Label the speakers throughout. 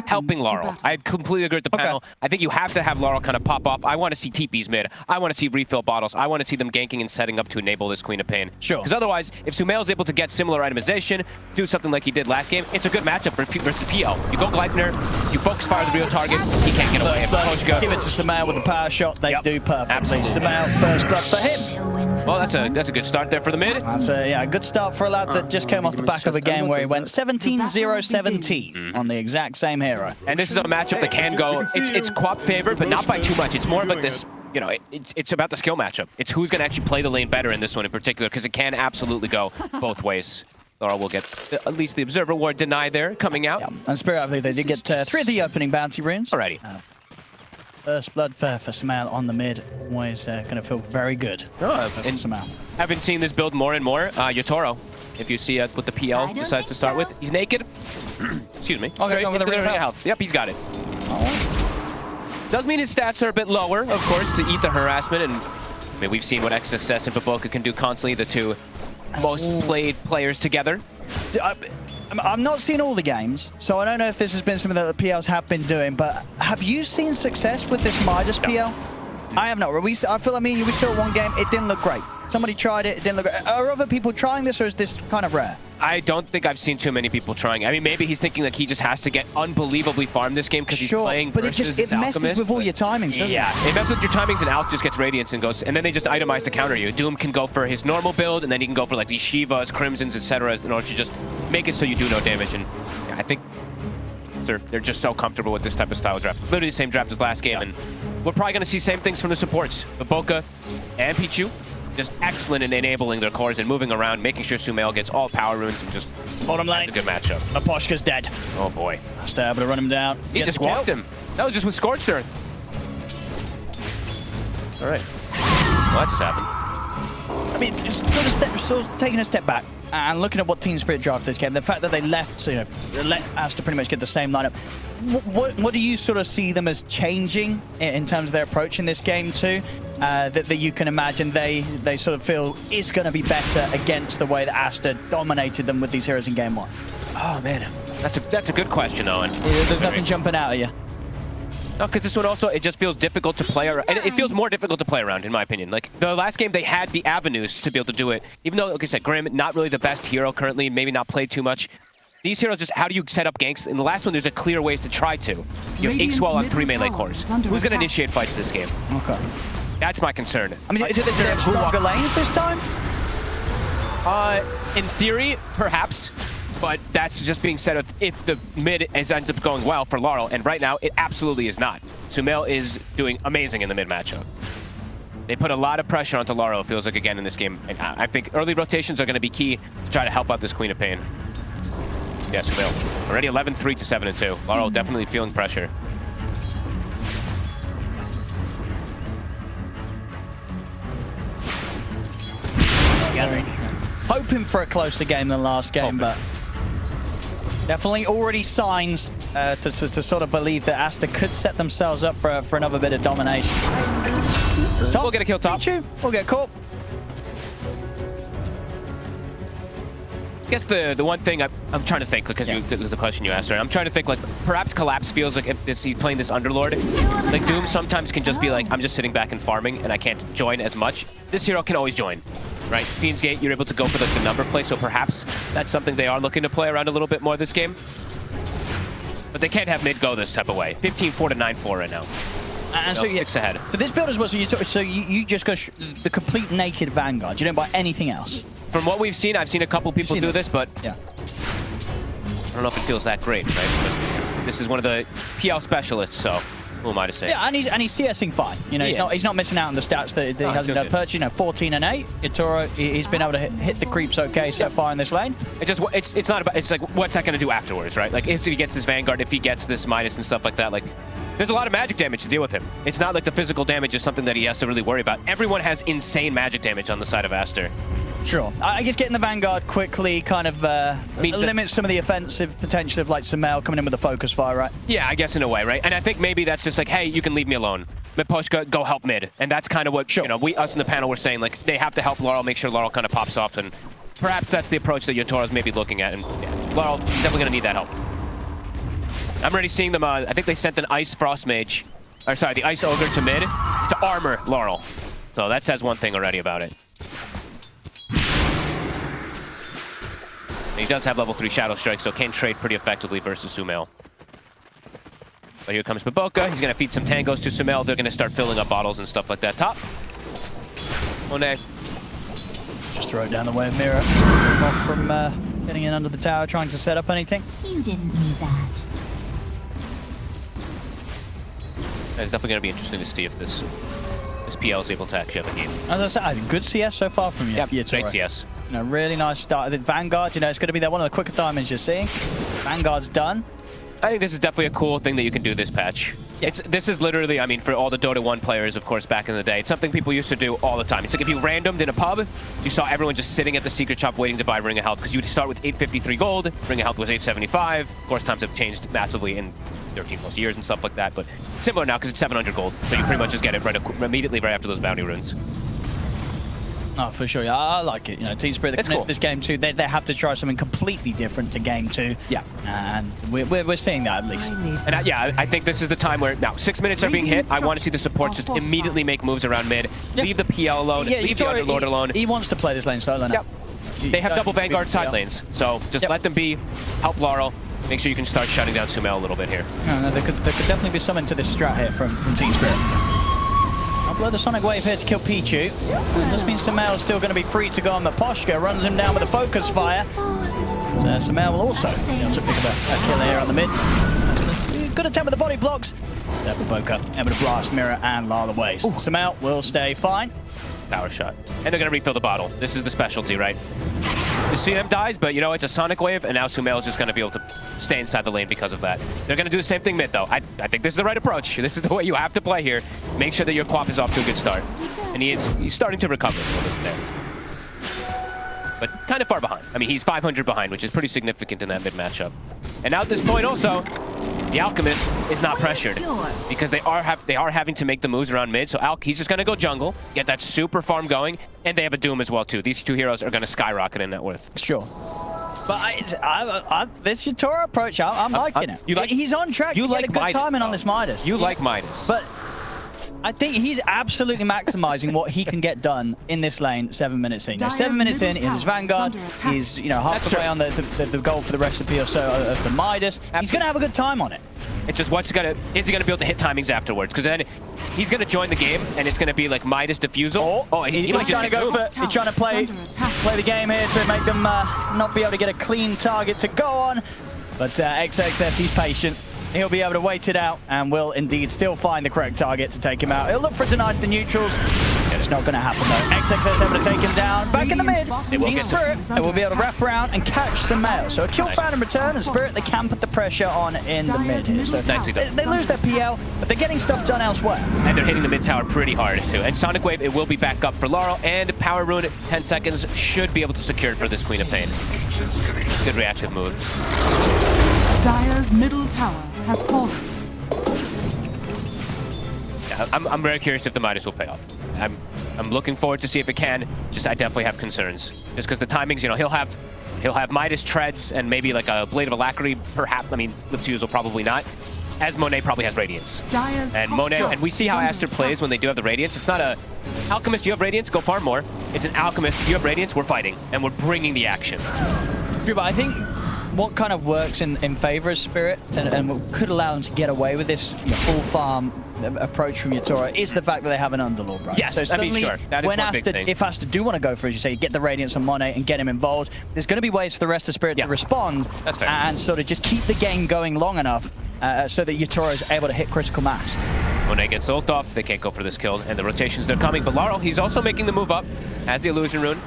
Speaker 1: helping Laurel. I completely agree with the panel. I think you have to have Laurel kind of pop off. I want to see TPs mid. I want to see refill bottles. I want to see them ganking and setting up to enable this Queen of Pain.
Speaker 2: Sure.
Speaker 1: Because otherwise, if SumaiL is able to get similar itemization, do something like he did last game, it's a good matchup versus PL. You go Gleipnir, you focus fire the real target, he can't get away.
Speaker 2: Give it to SumaiL with a power shot. They do perfect.
Speaker 1: Absolutely.
Speaker 2: SumaiL first blood for him.
Speaker 1: Well, that's a good start there for the mid.
Speaker 2: That's a good start for a lad that just came off the back of a game where he went 17-0-17 on the exact same hero.
Speaker 1: And this is a matchup that can go. It's QOP favored, but not by too much. It's more of like this. You know, it's about the skill matchup. It's who's going to actually play the lane better in this one in particular, because it can absolutely go both ways. Laurel will get at least the Observer Ward denied there coming out.
Speaker 2: Yeah. And Spirit, I believe they did get 3 of the opening bounty runes.
Speaker 1: Alrighty.
Speaker 2: First blood for SumaiL on the mid. Always going to feel very good.
Speaker 1: And
Speaker 2: SumaiL.
Speaker 1: I've been seeing this build more and more. Yotaro, if you see what the PL decides to start with. He's naked. Excuse me.
Speaker 2: Okay, over the ring of health.
Speaker 1: Yep, he's got it. Does mean his stats are a bit lower, of course, to eat the harassment. And I mean, we've seen what XSS and Baboka can do constantly, the two most played players together.
Speaker 2: I'm not seeing all the games, so I don't know if this has been something that the PLs have been doing, but have you seen success with this Midas PL? I have not. I feel like we saw one game, it didn't look great. Somebody tried it, it didn't look great. Are other people trying this, or is this kind of rare?
Speaker 1: I don't think I've seen too many people trying. I mean, maybe he's thinking like he just has to get unbelievably farmed this game because he's playing versus his Alchemist.
Speaker 2: Messes with all your timings, doesn't it?
Speaker 1: It messes with your timings, and Alch just gets Radiance and goes, and then they just itemize to counter you. Doom can go for his normal build, and then he can go for like these Shivas, Crimsons, etc. in order to just make it so you do no damage. And yeah, I think they're just so comfortable with this type of style draft. Literally the same draft as last game, and we're probably going to see same things from the supports. Baboka and Pichu, just excellent in enabling their cores and moving around, making sure SumaiL gets all power runes and just
Speaker 2: bottom lane.
Speaker 1: A good matchup.
Speaker 2: Aposhka's dead.
Speaker 1: Oh boy.
Speaker 2: Aster able to run him down.
Speaker 1: He just walked him. That was just with Scorched Earth. All right. Well, that just happened.
Speaker 2: I mean, just taking a step back and looking at what TSpirit drafted this game, the fact that they left, let Aster pretty much get the same lineup. What do you sort of see them as changing in terms of their approach in this game too? That you can imagine they sort of feel is going to be better against the way that Aster dominated them with these heroes in game 1?
Speaker 1: Oh man, that's a good question, Owen.
Speaker 2: There's nothing jumping out at you.
Speaker 1: No, because this one also, it just feels difficult to play around. And it feels more difficult to play around, in my opinion. Like, the last game, they had the avenues to be able to do it. Even though, like I said, Grim, not really the best hero currently, maybe not played too much. These heroes, just how do you set up ganks? In the last one, there's a clear ways to try to. You have Ixwell on 3 melee cores. Who's going to initiate fights this game?
Speaker 2: Okay.
Speaker 1: That's my concern.
Speaker 2: I mean, do they have stronger lanes this time?
Speaker 1: In theory, perhaps. But that's just being said if the mid ends up going well for Laurel, and right now it absolutely is not. SumaiL is doing amazing in the mid matchup. They put a lot of pressure onto Laurel, it feels like, again in this game. And I think early rotations are going to be key to try to help out this Queen of Pain. Yeah, SumaiL already 11-3 to 7-2. Laurel definitely feeling pressure.
Speaker 2: Hoping for a closer game than last game, but definitely already signs to sort of believe that Aster could set themselves up for another bit of domination.
Speaker 1: We'll get a kill top.
Speaker 2: We'll get caught.
Speaker 1: I guess the one thing I'm trying to think, because it was the question you asked, right? I'm trying to think, like, perhaps Collapse feels like if he's playing this Underlord, like Doom sometimes can just be like, I'm just sitting back and farming and I can't join as much. This hero can always join, right? Fiend's Gate, you're able to go for the number play, so perhaps that's something they are looking to play around a little bit more this game. But they can't have mid go this type of way. 15-4 to 9-4 right now.
Speaker 2: And so
Speaker 1: 6 ahead.
Speaker 2: But this build as well, so you just go the complete naked Vanguard. You don't buy anything else.
Speaker 1: From what we've seen, I've seen a couple people do this, but
Speaker 2: yeah,
Speaker 1: I don't know if it feels that great, right? But this is one of the PL specialists, so who am I to say?
Speaker 2: Yeah, and he's CSing fine. You know, he's not missing out on the stats that he hasn't done. Perch, 14 and 8. Itoro, he's been able to hit the creeps okay so far in this lane.
Speaker 1: It's not about. It's like, what's that going to do afterwards, right? Like if he gets this Vanguard, if he gets this Midas and stuff like that, like. There's a lot of magic damage to deal with him. It's not like the physical damage is something that he has to really worry about. Everyone has insane magic damage on the side of Aster.
Speaker 2: Sure. I guess getting the Vanguard quickly kind of limits some of the offensive potential of like SumaiL coming in with a focus fire, right?
Speaker 1: Yeah, I guess in a way, right? And I think maybe that's just like, hey, you can leave me alone. Miposhka, go help mid. And that's kind of what, you know, us in the panel were saying, like, they have to help Laurel, make sure Laurel kind of pops off. And perhaps that's the approach that Yotoro's maybe looking at. And yeah, Laurel definitely going to need that help. I'm already seeing them. I think they sent an Ice Frost Mage, or sorry, the Ice Ogre to mid to armor Laurel. So that says one thing already about it. And he does have level 3 Shadow Strike, so can trade pretty effectively versus SumaiL. But here comes Baboka. He's going to feed some tangos to SumaiL. They're going to start filling up bottles and stuff like that. Top. Monet.
Speaker 2: Just throw it down the way of Mira. Off from getting in under the tower, trying to set up anything.
Speaker 3: You didn't need that.
Speaker 1: It's definitely going to be interesting to see if this PL is able to actually have a game.
Speaker 2: As I said, I think good CS so far from you.
Speaker 1: Yep,
Speaker 2: Yatoro.
Speaker 1: great CS.
Speaker 2: You know, really nice start. The Vanguard, you know, it's going to be one of the quicker diamonds you're seeing. Vanguard's done.
Speaker 1: I think this is definitely a cool thing that you can do this patch.
Speaker 2: Yeah.
Speaker 1: This is literally, I mean, for all the Dota 1 players, of course, back in the day, it's something people used to do all the time. It's like if you randomed in a pub, you saw everyone just sitting at the secret shop waiting to buy Ring of Health, because you'd start with 853 gold, Ring of Health was 875. Of course, times have changed massively in 13 plus years and stuff like that, but similar now because it's 700 gold, so you pretty much just get it immediately right after those bounty runes.
Speaker 2: Oh, for sure. Yeah, I like it. You know, TSpirit, they cool. This game too. They have to try something completely different to game 2.
Speaker 1: Yeah.
Speaker 2: And we're seeing that at least.
Speaker 1: And I think this is the time where now 6 minutes are being hit. I want to see the supports just immediately make moves around mid. Yeah. Leave the PL alone.
Speaker 2: Yeah,
Speaker 1: leave the Underlord alone.
Speaker 2: He wants to play this lane solo now.
Speaker 1: Yep. They have double Vanguard side lanes, so just let them be. Help Laurel. Make sure you can start shutting down SumaiL a little bit here.
Speaker 2: No, there could definitely be something to this strat here from TSpirit. I'll blow the Sonic Wave here to kill Pichu. This means SumaiL is still going to be free to go on the Poshka. Runs him down with a Focus Fire. So SumaiL will also be able to pick up a kill here on the mid. Good attempt with the body blocks. Double Boka, able to blast Mirror and lull away. So SumaiL will stay fine.
Speaker 1: Power shot. And they're going to refill the bottle. This is the specialty, right? The CM dies, but you know, it's a Sonic Wave, and now SumaiL is just going to be able to stay inside the lane because of that. They're going to do the same thing mid, though. I think this is the right approach. This is the way you have to play here. Make sure that your QOP is off to a good start. And he's starting to recover a little bit there. But kind of far behind. I mean, he's 500 behind, which is pretty significant in that mid matchup. And now at this point also, the Alchemist is not pressured because they are having to make the moves around mid. So he's just going to go jungle, get that super farm going, and they have a Doom as well too. These two heroes are going to skyrocket in net worth.
Speaker 2: Sure. But this Yatoro approach, I'm liking it. He's on track.
Speaker 1: You like
Speaker 2: a good
Speaker 1: Midas,
Speaker 2: timing on this Midas.
Speaker 1: You like Midas.
Speaker 2: But I think he's absolutely maximizing what he can get done in this lane 7 minutes in. 7 minutes in, his Vanguard, he's half the way on the goal for the recipe or so of the Midas. He's going to have a good time on it.
Speaker 1: It's just is he going to be able to hit timings afterwards? Because then he's going to join the game, and it's going to be like Midas defusal. He's
Speaker 2: trying to play the game here to make them not be able to get a clean target to go on. But XXS, he's patient. He'll be able to wait it out and will indeed still find the correct target to take him out. He'll look for it to deny the neutrals. It's not going to happen though. XXS able to take him down. Back in the mid, TSpirit will be able to wrap around and catch SumaiL. So a kill found in return, and Spirit, they can put the pressure on in the mid here. So they lose their PL, but they're getting stuff done elsewhere.
Speaker 1: And they're hitting the mid tower pretty hard too. And Sonic Wave, it will be back up for Laurel, and Power Rune 10 seconds should be able to secure it for this Queen of Pain. Good reactive move.
Speaker 4: Dire's middle tower has fallen.
Speaker 1: Yeah, I'm very curious if the Midas will pay off. I'm looking forward to see if it can. Just I definitely have concerns. Just because the timings, he'll have Midas treads and maybe like a Blade of Alacrity, perhaps. I mean, Lipsius will probably not. As Monet probably has Radiance. And Monet, and we see how Aster plays when they do have the Radiance. It's not a Alchemist, you have Radiance, go farm more. It's an Alchemist, you have Radiance, we're fighting. And we're bringing the action.
Speaker 2: True, but I think what kind of works in favor of Spirit and what could allow them to get away with this full farm approach from Yatoro is the fact that they have an Underlord, right?
Speaker 1: Yes,
Speaker 2: so
Speaker 1: I mean, sure. That is one big thing.
Speaker 2: If Aster do want to go for, as you say, get the Radiance on Monet and get him involved, there's going to be ways for the rest of Spirit to respond and sort of just keep the game going long enough so that Yatoro is able to hit critical mass.
Speaker 1: Monet gets ult off, they can't go for this kill, and the rotations, they're coming. But Laurel, he's also making the move up, has the Illusion Rune.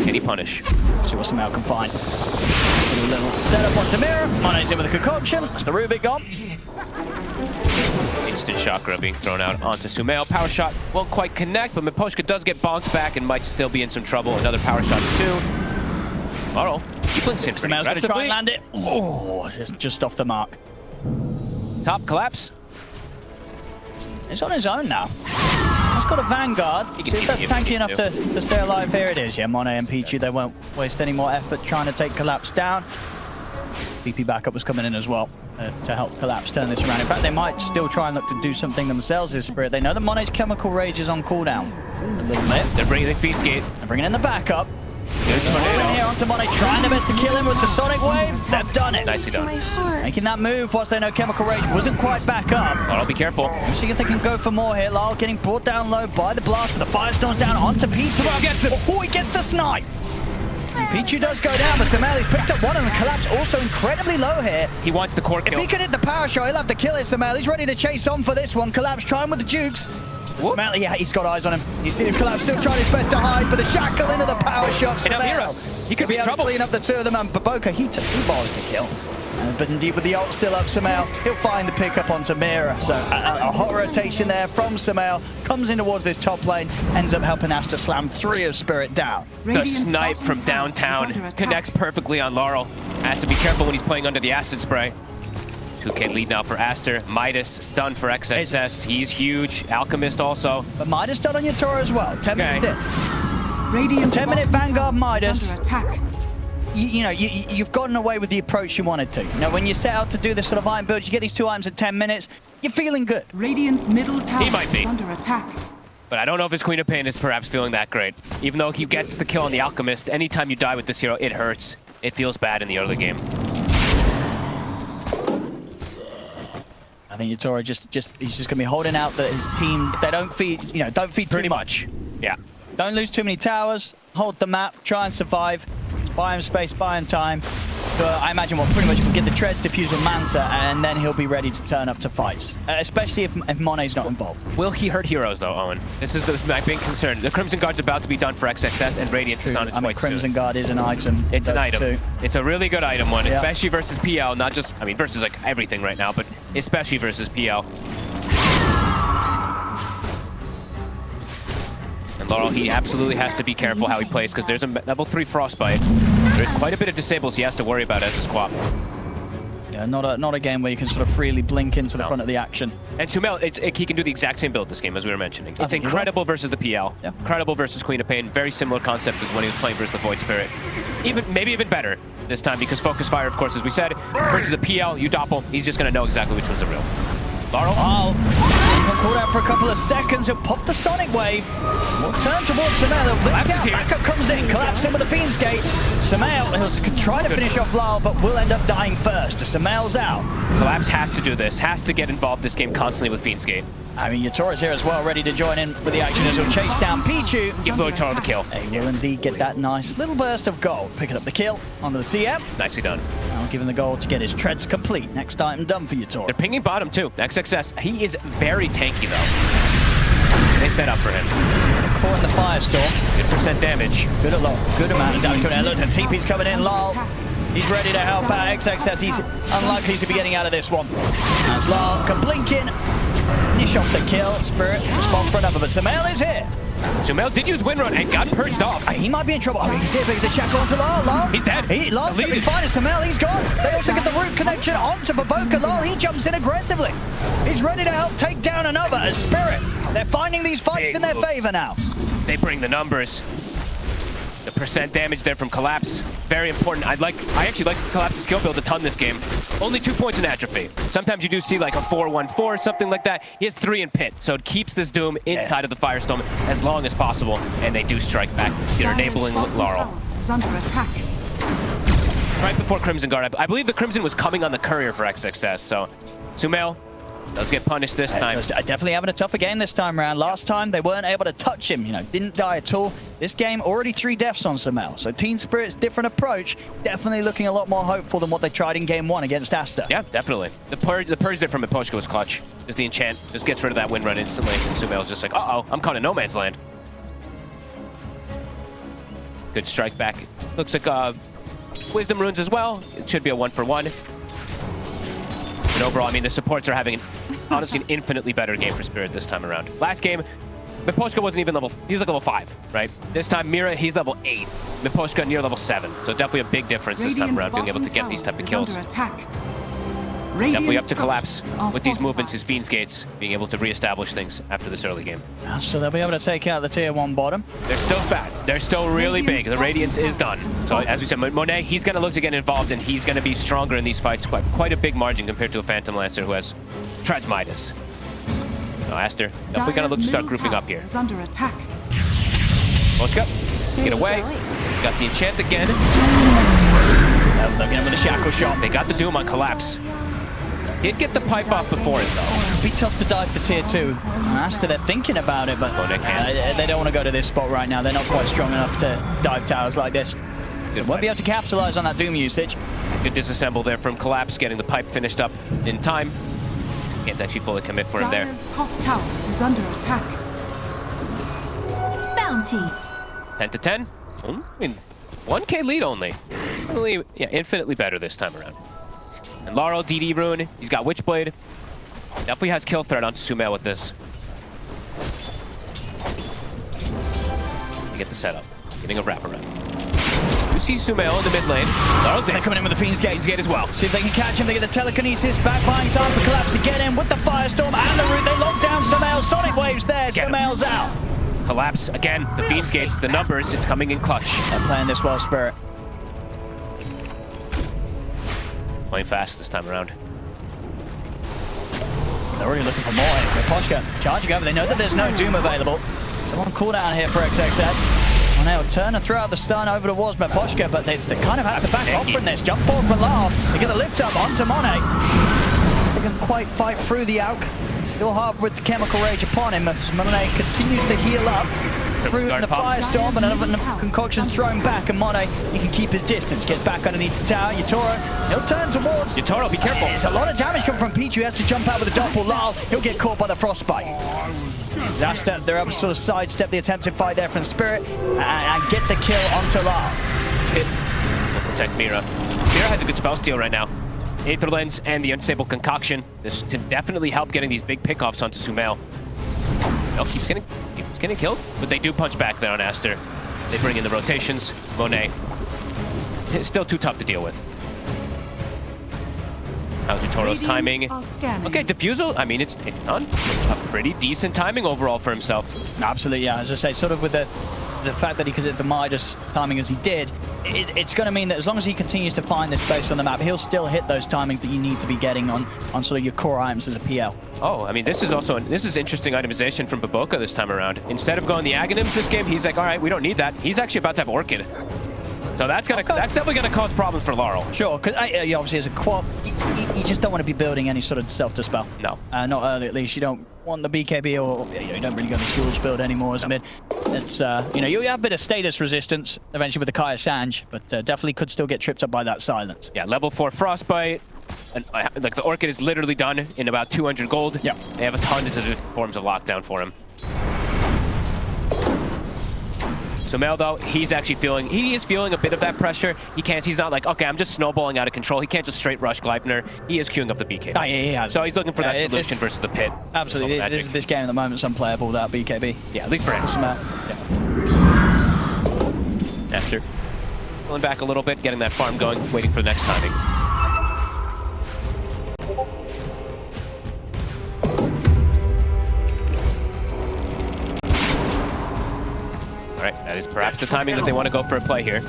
Speaker 1: Can he punish?
Speaker 2: See what SumaiL can find. A little setup onto Mirror. Monet's in with a concoction. That's the Rubick gone.
Speaker 1: Instant chakra being thrown out onto SumaiL. Power shot won't quite connect, but Miposhka does get bonked back and might still be in some trouble. Another power shot too. Laurel, he blinks in pretty
Speaker 2: SumaiL's going to try and land it. Oh, just off the mark.
Speaker 1: Top collapse.
Speaker 2: It's on his own now. He's got a Vanguard. See if that's tanky enough to stay alive. Here it is. Yeah, Monet and Pichu, they won't waste any more effort trying to take Collapse down. TP backup was coming in as well. to help Collapse turn this around. In fact, they might still try and look to do something themselves as Spirit. They know that Mone's Chemical Rage is on cooldown a little bit.
Speaker 1: They're bringing the Feeds Gate.
Speaker 2: They're bringing in the backup. Moving here onto Monet, trying their best to kill him with the Sonic Wave. They've done it.
Speaker 1: Nicely done.
Speaker 2: Making that move whilst they know Chemical Rage wasn't quite back up.
Speaker 1: I'll be careful.
Speaker 2: See if they can go for more here. Lyle getting brought down low by the blast, but the Firestorm's down onto Pichu.
Speaker 1: Gets him.
Speaker 2: Oh, he gets the snipe. Pichu does go down, but SumaiL's picked up one, and the Collapse also incredibly low here.
Speaker 1: He wants the core kill.
Speaker 2: If he can hit the power shot, he'll have to kill it, SumaiL. He's ready to chase on for this one. Collapse trying with the jukes. SumaiL, yeah, he's got eyes on him. He's seen Collapse still trying his best to hide, but the shackle into the power shot.
Speaker 1: SumaiL, he could be in trouble.
Speaker 2: Clean up the two of them, and Baboka, he balled the kill. But indeed, with the ult still up, SumaiL, he'll find the pickup onto Mira. So a hot rotation there from SumaiL, comes in towards this top lane, ends up helping Aster slam 3 of Spirit down.
Speaker 1: The snipe from downtown connects perfectly on Laurel. Has to be careful when he's playing under the acid spray. 2K lead now for Aster. Midas done for XXS. He's huge. Alchemist also.
Speaker 2: But Midas done on your Tora as well. 10 minutes in.
Speaker 4: Radiant
Speaker 2: 10-minute Vanguard Midas.
Speaker 4: under attack.
Speaker 2: You've gotten away with the approach you wanted to. You know, when you set out to do this sort of iron build, you get these 2 items at 10 minutes, you're feeling good.
Speaker 4: Radiant's middle tower
Speaker 1: He might be.
Speaker 4: is under attack.
Speaker 1: But I don't know if his Queen of Pain is perhaps feeling that great. Even though he gets the kill on the Alchemist, anytime you die with this hero, it hurts. It feels bad in the early game.
Speaker 2: I think Tora he's just gonna be holding out that his team, they don't feed
Speaker 1: Pretty much. Yeah.
Speaker 2: Don't lose too many towers, hold the map, try and survive, buy him space, buy him time. So I imagine we'll pretty much get the Treads, Diffuse, and Manta, and then he'll be ready to turn up to fights, especially if Monet's not involved.
Speaker 1: Will he hurt heroes though, Owen? This is my big concern. The Crimson Guard's about to be done for XXS, and Radiance is on its way soon.
Speaker 2: Crimson Guard is an item.
Speaker 1: It's an item.
Speaker 2: Too.
Speaker 1: It's a really good item one,
Speaker 2: Yeah.
Speaker 1: especially versus PL, not just, I mean, versus like everything right now, but especially versus PL. And Laurel, he absolutely has to be careful how he plays, because there's a level 3 Frostbite. There's quite a bit of disables he has to worry about as his QOP.
Speaker 2: Yeah, not a game where you can sort of freely blink into the front of the action.
Speaker 1: And SumaiL, he can do the exact same build this game, as we were mentioning. It's incredible versus the PL.
Speaker 2: Yeah.
Speaker 1: Incredible versus Queen of Pain. Very similar concept as when he was playing versus the Void Spirit. Maybe even better this time, because Focus Fire, of course, as we said, versus the PL, you doppel, he's just going to know exactly which one's the real. Laurel.
Speaker 2: He'll cool down for a couple of seconds. He'll pop the Sonic Wave. We'll turn towards SumaiL. He'll blink out. Backup comes in. Collapse in with the Fiend's Gate. SumaiL, he'll try to finish off Lyle, but will end up dying first. SumaiL's out.
Speaker 1: Collapse has to do this. Has to get involved this game constantly with Fiend's Gate.
Speaker 2: I mean, Yotora's here as well, ready to join in with the action as he'll chase down Pichu.
Speaker 1: Give Lloyd Toro the kill.
Speaker 2: He will indeed get that nice little burst of gold. Picking up the kill onto the CM.
Speaker 1: Nicely done.
Speaker 2: Now giving the gold to get his treads complete. Next item done for Yotora.
Speaker 1: They're pinging bottom too. XXS. He is very tanky though. They set up for him.
Speaker 2: Caught in the Firestorm.
Speaker 1: Good percent damage.
Speaker 2: Good amount of damage coming in. Look, the TP's coming in. Lyle. He's ready to help out XXS. He's unlikely to be getting out of this one. As Lyle can blink in. Finish off the kill. Spirit respond for another, but SumaiL is here.
Speaker 1: SumaiL did use Windrun and got purged off.
Speaker 2: He might be in trouble. He's here, but the shackle onto Lyle.
Speaker 1: He's dead.
Speaker 2: Lyle's going to be fine. SumaiL, he's gone. They also get the root connection onto Baboka. Lyle, he jumps in aggressively. He's ready to help take down another. As Spirit, they're finding these fights in their favor now.
Speaker 1: They bring the numbers. The percent damage there from Collapse, very important. I actually like Collapse's skill build a ton this game. Only 2 points in Atrophy. Sometimes you do see like a 4-1-4 or something like that. He has 3 in Pit, so it keeps this Doom inside of the Firestorm as long as possible, and they do strike back. They're enabling Laurel.
Speaker 4: Is under attack.
Speaker 1: Right before Crimson Guard, I believe the Crimson was coming on the courier for XXS, so SumaiL does get punished this time.
Speaker 2: Definitely having a tougher game this time around. Last time, they weren't able to touch him, didn't die at all. This game, already 3 deaths on SumaiL. So TSpirit's different approach, definitely looking a lot more hopeful than what they tried in game 1 against Aster.
Speaker 1: Yeah, definitely. The purge there from Miposhka was clutch. Just the enchant, just gets rid of that Windrun instantly, and SumaiL's just like, uh-oh, I'm caught in no man's land. Good strike back. Looks like Wisdom Runes as well. It should be a 1-for-1. And overall, I mean, the supports are having, honestly, an infinitely better game for Spirit this time around. Last game, Miposhka wasn't even he was like level 5, right? This time, Mira, he's level 8. Miposhka near level 7. So definitely a big difference this time around, being able to get these type of kills. Definitely up to collapse
Speaker 4: structures are
Speaker 1: with these movements.
Speaker 4: fortified.
Speaker 1: His Fiend's Gates being able to reestablish things after this early game.
Speaker 2: So they'll be able to take out the tier 1 bottom.
Speaker 1: They're still fat. They're still really big. The Radiance is done. So as we said, Monet, he's going to look to get involved, and he's going to be stronger in these fights. Quite a big margin compared to a Phantom Lancer who has treads Midas. So Aster, definitely going to look to start grouping up here.
Speaker 4: Is under attack.
Speaker 1: Moshka, get away. He's got the enchant again.
Speaker 2: Looking at with a shackle shot.
Speaker 1: They got the Doom on collapse. Did get the pipe off before it though.
Speaker 2: It'd be tough to dive for tier 2. Aster, they're thinking about it, but they don't want to go to this spot right now. They're not quite strong enough to dive towers like this. Won't be able to capitalize on that Doom usage.
Speaker 1: Good disassemble there from collapse, getting the pipe finished up in time. Can't actually fully commit for him there.
Speaker 4: Dire's top tower is under attack.
Speaker 3: Bounty.
Speaker 1: 10 to 10. I mean, 1k lead only. Really, yeah, infinitely better this time around. And Laurel, DD Rune, he's got Witchblade. Definitely has kill threat on SumaiL with this. Get the setup. Getting a wraparound. You see SumaiL in the mid lane. Laurel's in.
Speaker 2: They're coming in with the Fiend's Gate.
Speaker 1: Fiend's Gate as well.
Speaker 2: See if they can catch him. They get the telekinesis back, buying time for collapse to get in with the Firestorm and the root. They lock down SumaiL. Sonic Waves there.
Speaker 1: Get him.
Speaker 2: SumaiL's out.
Speaker 1: Collapse again. The Fiend's Gates, the numbers, it's coming in clutch.
Speaker 2: They're playing this well, Spirit.
Speaker 1: Playing fast this time around.
Speaker 2: They're already looking for more. Poshka charging over. They know that there's no Doom available. So on cooldown here for XXS. Now turn and throw out the stun over towards Poshka, but they kind of have to back off from this. Jump forward for Lar. They get the lift up onto Monet. They can quite fight through the Alk. Still hard with the Chemical Rage upon him as Monet continues to heal up. Through the Firestorm, and another concoction thrown back, and Monet, he can keep his distance, gets back underneath the tower. Yatoro, he'll turn towards.
Speaker 1: Yatoro, be careful.
Speaker 2: It's a lot of damage coming from Pichu. He has to jump out with a doppel. Lal, he'll get caught by the frostbite. Aster, they're able to sort of sidestep the attempted fight there from Spirit and get the kill onto Lal.
Speaker 1: Will protect Mira. Mira has a good spell steal right now. Aether Lens and the Unstable Concoction. This can definitely help getting these big pickoffs onto SumaiL. No, keeps getting killed, but they do punch back there on Aster. They bring in the rotations. Monet. It's still too tough to deal with. How's Yatoro's timing? Okay, Diffusal, I mean, it's done. A pretty decent timing overall for himself.
Speaker 2: Absolutely, yeah. As I say, sort of with the fact that he could hit the Midas timing as he did, it's going to mean that as long as he continues to find this space on the map, he'll still hit those timings that you need to be getting on sort of your core items as a PL.
Speaker 1: Oh, I mean, this is interesting itemization from Baboka this time around. Instead of going the Aghanims this game, he's like, all right, we don't need that. He's actually about to have Orchid. So that's definitely gonna cause problems for Laurel.
Speaker 2: Sure, because obviously as a QOP, you just don't want to be building any sort of self-dispel.
Speaker 1: No.
Speaker 2: Not early at least. You don't want the BKB or you don't really go the Skills build anymore as a mid. It's, you have a bit of status resistance eventually with the Kaya Sanj, but definitely could still get tripped up by that silence.
Speaker 1: Yeah, level 4 Frostbite. And, like the Orchid is literally done in about 200 gold.
Speaker 2: Yeah.
Speaker 1: They have a ton of forms of lockdown for him. SumaiL though, he is feeling a bit of that pressure. He's not like, okay, I'm just snowballing out of control. He can't just straight rush Gleipnir. He is queuing up the BKB.
Speaker 2: Yeah.
Speaker 1: So he's looking for that solution versus the pit.
Speaker 2: Absolutely. This game at the moment is unplayable without BKB.
Speaker 1: Yeah, at least for him. Yeah. Aster pulling back a little bit, getting that farm going, waiting for the next timing. All right, that is perhaps the timing that they want to go for a play here.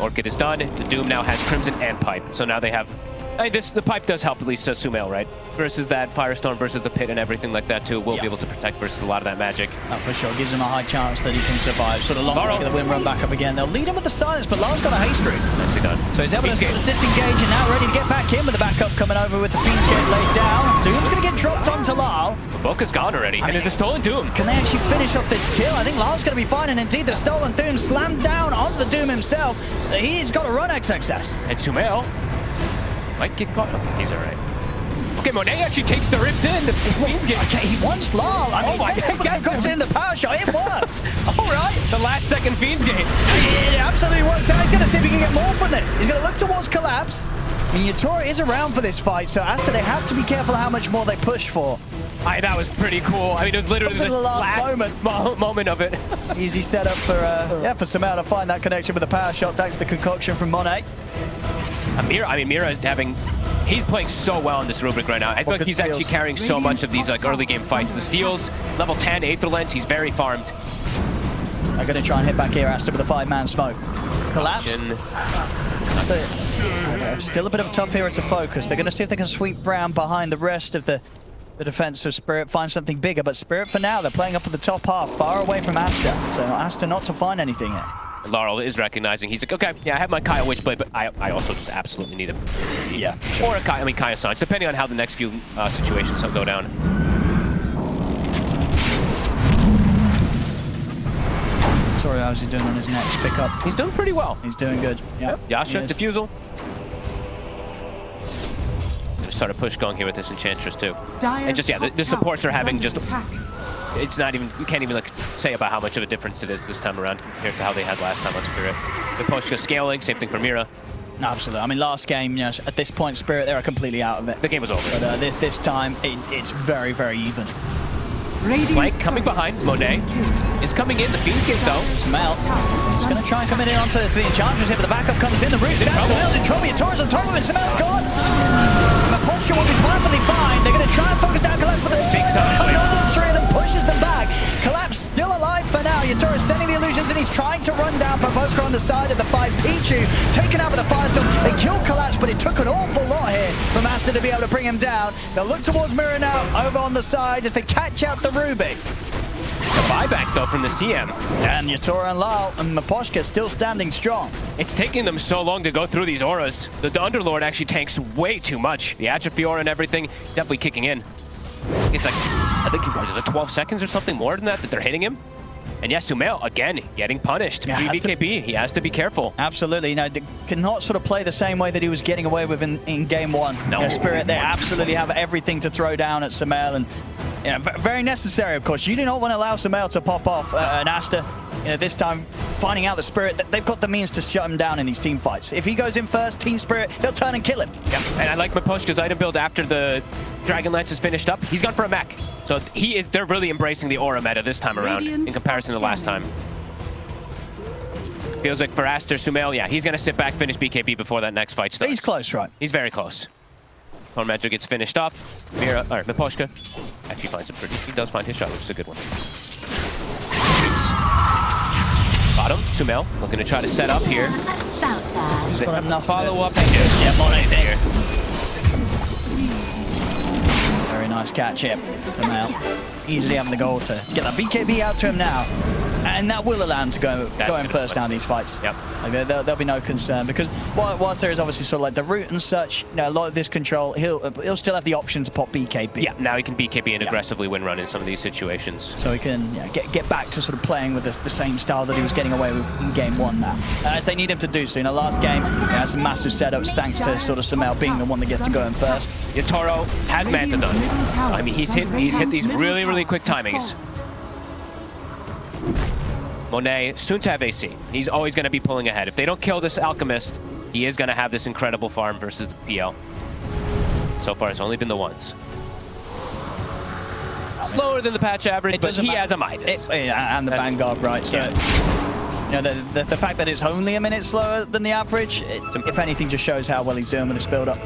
Speaker 1: Orchid is done. The Doom now has Crimson and Pipe. So now they have... the Pipe does help at least to SumaiL, right? Versus that Firestorm versus the Pit and everything like that too. We'll be able to protect versus a lot of that magic.
Speaker 2: For sure. Gives him a high chance that he can survive. Sort of long way to get the win run back up again. They'll lead him with the silence, but Lar's got a haste route.
Speaker 1: Nicely done.
Speaker 2: So he's able to disengage and now ready to get back in with the backup coming over with the Fiend's Gate laid down. Doom's going to get dropped onto Lar.
Speaker 1: Boka's gone already, and there's a stolen Doom.
Speaker 2: Can they actually finish off this kill? I think Lar's going to be fine, and indeed the stolen Doom slammed down onto the Doom himself. He's got a run XXS.
Speaker 1: And SumaiL might get caught. Okay, he's all right. Okay, Monet actually takes the rift in. The Fiend's Gate.
Speaker 2: Okay, he wants Lar.
Speaker 1: Oh my God.
Speaker 2: Goes in the power shot. It works. All right.
Speaker 1: The last second Fiend's Gate.
Speaker 2: It absolutely works. Now he's going to see if he can get more from this. He's going to look towards Collapse. And Yatoro is around for this fight, so Aster, they have to be careful how much more they push for.
Speaker 1: That was pretty cool. I mean, it was literally the last moment of it.
Speaker 2: Easy setup for SumaiL to find that connection with the power shot thanks to the concoction from Monet.
Speaker 1: Mira is having He's playing so well in this Rubick right now. I feel like he's actually carrying so much of these like early game fights. The steals, level 10, Aether Lens, he's very farmed.
Speaker 2: I'm going to try and hit back here, Aster, with a 5-man smoke. Collapse. Still a bit of a tough hero to focus. They're going to see if they can sweep round behind the rest of the defense of Spirit, find something bigger. But Spirit, for now, they're playing up at the top half, far away from Aster. So Aster not to find anything yet.
Speaker 1: Laurel is recognizing. He's like, okay, yeah, I have my Kaya Witchblade, but I also just absolutely need him.
Speaker 2: Yeah.
Speaker 1: Or a Kaya, Kaya Sanch, depending on how the next few situations go down.
Speaker 2: Sorry, how's he doing on his next pickup?
Speaker 1: He's doing pretty well.
Speaker 2: He's doing good. Yeah.
Speaker 1: Yasha, Diffusal. Gonna start a push going here with this Enchantress too. And just, yeah, the supports are having just... It's not even, you can't even like say about how much of a difference it is this time around compared to how they had last time on Spirit. The push is scaling, same thing for Mira.
Speaker 2: Absolutely. I mean, last game, you know, at this point, Spirit, they were completely out of it.
Speaker 1: The game was over.
Speaker 2: But this time, it's very, very even.
Speaker 1: Flank coming behind. Monet is coming in. The Fiend's Gate though.
Speaker 2: SumaiL is going to try and come in onto the Enchantress here, but the backup comes in. The root's down. SumaiL's in trouble. Torres on top of it. SumaiL's gone. Mapochka will be perfectly fine. They're going to try and focus down Collapse, but the three of them pushes them back. Collapse still alive for now. Torres sending the illusions, and he's trying to run down Pavoka on the side of the 5. Pichu taken out with the Firestorm. They killed Collapse, but it took an awful lot here from Aster to be able to bring him down. They'll look towards Mira now, over on the side, as they catch out the Rubick.
Speaker 1: The buyback though from the CM.
Speaker 2: And Yatora and Lal and Mapochka still standing strong.
Speaker 1: It's taking them so long to go through these auras. The Underlord actually tanks way too much. The Atrophy aura and everything definitely kicking in. It's like, I think he was 12 seconds or something more than that they're hitting him. And yes, SumaiL, again, getting punished.
Speaker 2: Yeah,
Speaker 1: BKB, he has to be careful.
Speaker 2: Absolutely. You know, they cannot sort of play the same way that he was getting away with in game one.
Speaker 1: No.
Speaker 2: Spirit, they absolutely have everything to throw down at SumaiL, and you know, very necessary, of course. You do not want to allow SumaiL to pop off an Aster. You know, this time, finding out the Spirit, they've got the means to shut him down in these team fights. If he goes in first, TSpirit, they'll turn and kill him.
Speaker 1: Yep. And I like Mapochka's item build after the Dragon Lance is finished up. He's gone for a mech. So they're really embracing the aura meta this time around in comparison to last time. Feels like for Aster, SumaiL, yeah, he's going to sit back, finish BKB before that next fight starts.
Speaker 2: He's close, right?
Speaker 1: He's very close. Tormentor gets finished off. Mira, or Mapochka actually finds a pretty... He does find his shot, which is a good one. Bottom, SumaiL looking to try to set up here.
Speaker 2: He's got enough
Speaker 1: follow up.
Speaker 2: Yeah, Monet's here. Very nice catch here. SumaiL easily having the goal to get that BKB out to him now. And that will allow him to go in first down these fights.
Speaker 1: Yep.
Speaker 2: Like there'll be no concern, because whilst there is obviously sort of like the root and such, you know, a lot of this control, he'll still have the option to pop BKB.
Speaker 1: Yeah, now he can BKB and aggressively win run in some of these situations.
Speaker 2: So he can get back to sort of playing with the same style that he was getting away with in game one now. As they need him to do so. You know, last game, he had some massive setups thanks to sort of SumaiL being the one that gets to go in first.
Speaker 1: Yatoro has Manta done. I mean, he's hit these really, really quick timings. Monet, soon to have AC. He's always going to be pulling ahead. If they don't kill this Alchemist, he is going to have this incredible farm versus PL. So far, it's only been the once. Slower than the patch average, but he has a Midas.
Speaker 2: And the Vanguard, right? So, you know, the fact that it's only a minute slower than the average, if anything, just shows how well he's doing with this build-up.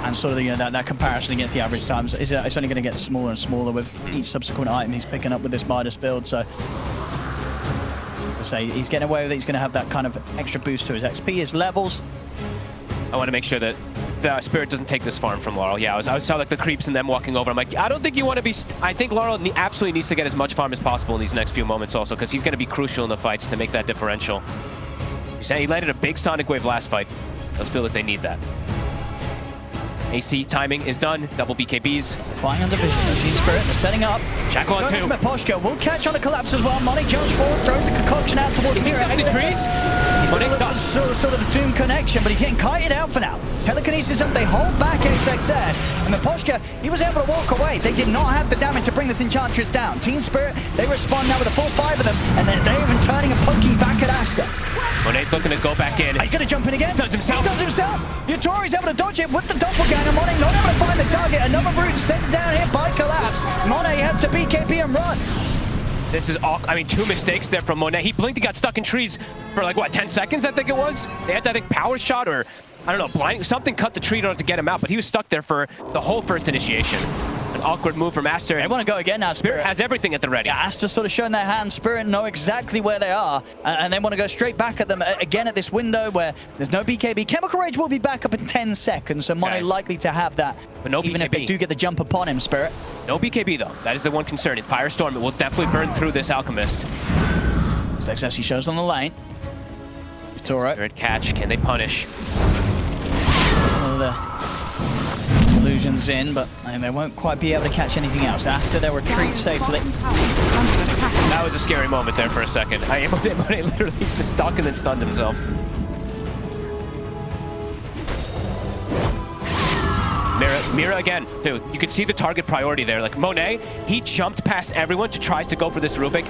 Speaker 2: And sort of, you know, that comparison against the average times, it's only going to get smaller and smaller with each subsequent item he's picking up with this Midas build. So, I say he's getting away with it. He's going to have that kind of extra boost to his XP, his levels.
Speaker 1: I want to make sure that the Spirit doesn't take this farm from Laurel. Yeah, I saw like the creeps and them walking over. I'm like, I don't think you want to be... I think Laurel absolutely needs to get as much farm as possible in these next few moments also, because he's going to be crucial in the fights to make that differential. He landed a big Sonic Wave last fight. Let's feel like they need that. AC timing is done. Double BKBs.
Speaker 2: Flying under vision. TSpirit, they're setting up.
Speaker 1: Shackle on two.
Speaker 2: Mapochka will catch on a collapse as well. Money jumps forward, throws the concoction out towards
Speaker 1: Is he stuck in the trees?
Speaker 2: He's got sort of the Doom connection, but he's getting kited out for now. Telekinesis up, they hold back XXS. And Mapochka, he was able to walk away. They did not have the damage to bring this Enchantress down. TSpirit, they respond now with a full 5 of them, and then they're even turning and poking back at Aster.
Speaker 1: Monet's looking to go back in.
Speaker 2: Are you going to jump in again?
Speaker 1: Stuns himself.
Speaker 2: He stuns himself. Yatori's able to dodge it with the doppelganger. Monet not able to find the target. Another route sent down here by Collapse. Monet has to BKB and run.
Speaker 1: This is all, I mean, 2 mistakes there from Monet. He blinked, he got stuck in trees for like, what, 10 seconds, I think it was? They had to, I think, power shot or, I don't know, blinding. Something cut the tree in order to get him out, but he was stuck there for the whole first initiation. An awkward move from Aster.
Speaker 2: They want to go again now,
Speaker 1: Spirit has everything at the ready.
Speaker 2: Yeah, Aster sort of showing their hand. Spirit know exactly where they are, and they want to go straight back at them again at this window where there's no BKB. Chemical Rage will be back up in 10 seconds, so Monet likely to have that,
Speaker 1: but no
Speaker 2: even
Speaker 1: BKB.
Speaker 2: if they do get the jump upon him, Spirit.
Speaker 1: No BKB, though. That is the one concern. In Firestorm, it will definitely burn through this Alchemist.
Speaker 2: Success he shows on the lane. It's all right.
Speaker 1: Spirit catch. Can they punish?
Speaker 2: The illusions in, but they won't quite be able to catch anything else. Aster, they'll retreat safely.
Speaker 1: That was a scary moment there for a second. Monet literally just stuck and then stunned himself. Mira again, too. You can see the target priority there. Like Monet, he jumped past everyone to tries to go for this Rubick.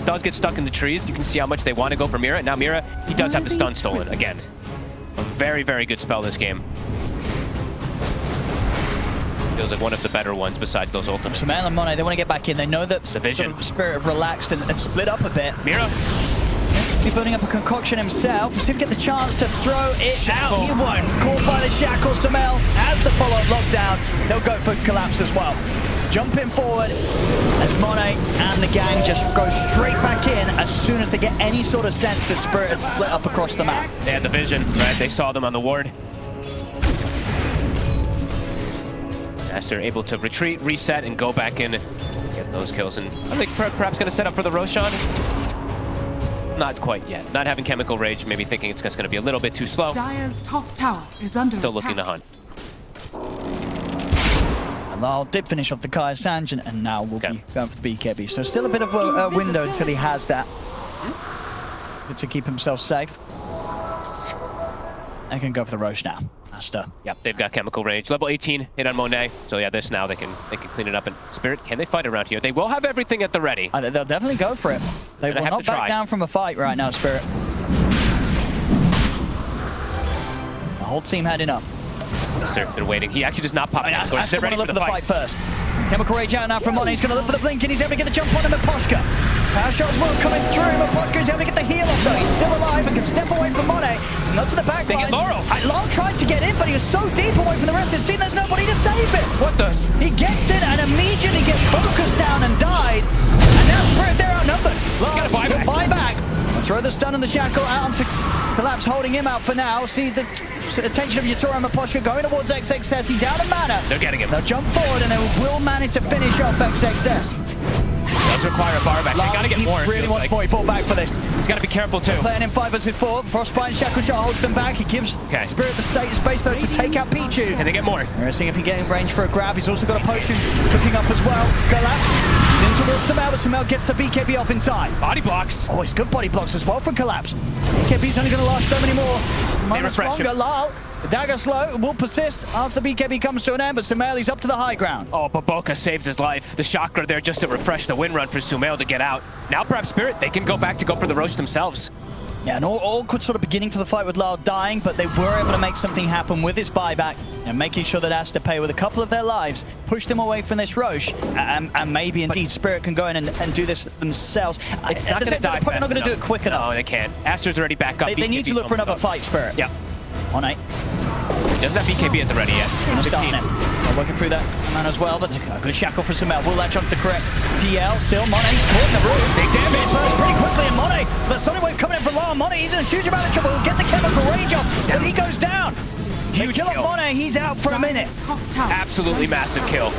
Speaker 1: Does get stuck in the trees. You can see how much they want to go for Mira. Now Mira, he does have the stun stolen again. A very, very good spell this game. Feels like one of the better ones besides those ultimates.
Speaker 2: SumaiL and Monet, they want to get back in. They know that
Speaker 1: the vision.
Speaker 2: Sort of Spirit have relaxed and split up a bit.
Speaker 1: Mira.
Speaker 2: He's building up a concoction himself. We'll see if he get the chance to throw it
Speaker 1: Shackle.
Speaker 2: out. He won't. Caught by the shackle. SumaiL has the follow-up lockdown. They'll go for collapse as well. Jumping forward as Monet and the gang just go straight back in as soon as they get any sort of sense that Spirit had split up across the map.
Speaker 1: They had the vision, right? They saw them on the ward. Aster able to retreat, reset, and go back in, get those kills. And I think perhaps going to set up for the Roshan. Not quite yet. Not having Chemical Rage, maybe thinking it's just going to be a little bit too slow.
Speaker 4: Dire's top tower is under
Speaker 1: Still
Speaker 4: attack.
Speaker 1: looking to hunt.
Speaker 2: Lyle did finish off the Kaya Sanj, and now we'll be going for the BKB. So still a bit of a window until he has that. Good to keep himself safe. They can go for the Roche now. Aster.
Speaker 1: Yep, they've got Chemical Rage. Level 18 hit on Monet. So yeah, this now they can clean it up. And Spirit, can they fight around here? They will have everything at the ready.
Speaker 2: They'll definitely go for it. They will not back down from a fight right now, Spirit. The whole team heading up.
Speaker 1: They're waiting. He actually does not pop.
Speaker 2: Aster want to look for the fight first. Chemical Rage out now from Monet. He's going to look for the blink, and he's able to get the jump on him. Maposhka. Power shots will coming through. Maposhka is able to get the heal off, though. He's still alive and can step away from Monet. And up to the back line.
Speaker 1: Laurel.
Speaker 2: Laurel tried to get in, but he was so deep away from the rest of his team, there's nobody to save him.
Speaker 1: What the?
Speaker 2: He gets in and immediately gets focused down and died. And now Spirit, they're outnumbered.
Speaker 1: Got a
Speaker 2: Buy back. Throw the stun and the shackle out onto Collapse, holding him out for now. See the attention of Yatura and Maposhka going towards XXS. He's out of mana.
Speaker 1: They're getting him.
Speaker 2: They'll jump forward and they will manage to finish off XXS.
Speaker 1: Does require a bar back. They gotta get more.
Speaker 2: He really wants more. He pulled back for this.
Speaker 1: He's gotta be careful too.
Speaker 2: Playing in 5 vs 4. Frostbite and Shackle Shot holds them back. He gives Spirit the space though to take out Pichu.
Speaker 1: Can they get more?
Speaker 2: We're seeing if he can get in range for a grab. He's also got a potion cooking up as well. Collapse. He's in towards SumaiL, but SumaiL gets the BKB off in time.
Speaker 1: Body blocks.
Speaker 2: Oh, it's good body blocks as well from Collapse. BKB's only going to last so many more moments longer. Lal, the dagger slow will persist after the BKB comes to an end, but SumaiL is up to the high ground.
Speaker 1: Oh, Baboka saves his life. The chakra there just to refresh the win run for SumaiL to get out. Now perhaps Spirit, they can go back to go for the Roche themselves.
Speaker 2: Yeah, and all could sort of beginning to the fight with Lyle dying, but they were able to make something happen with his buyback and making sure that Aster pay with a couple of their lives, push them away from this Roche, and maybe indeed Spirit can go in and do this themselves.
Speaker 1: It's not going to die.
Speaker 2: They're not going to do it quick enough.
Speaker 1: No, they can't. Aster's already back up.
Speaker 2: They need to look for another fight, Spirit.
Speaker 1: Yep.
Speaker 2: On 8.
Speaker 1: He doesn't have BKB at the ready yet.
Speaker 2: Gonna start on it. They're working through that man as well, but a good shackle for SumaiL. Will latch onto the correct PL. Still, Monet's caught in the roof.
Speaker 1: Big damage.
Speaker 2: First pretty quickly, and Monet. The Sonic Wave coming in for Lyle. Monet, he's in a huge amount of trouble. He'll get the Chemical Rage off, but he goes down.
Speaker 1: Huge
Speaker 2: kill. Monet, he's out for a minute.
Speaker 1: Absolutely massive kill.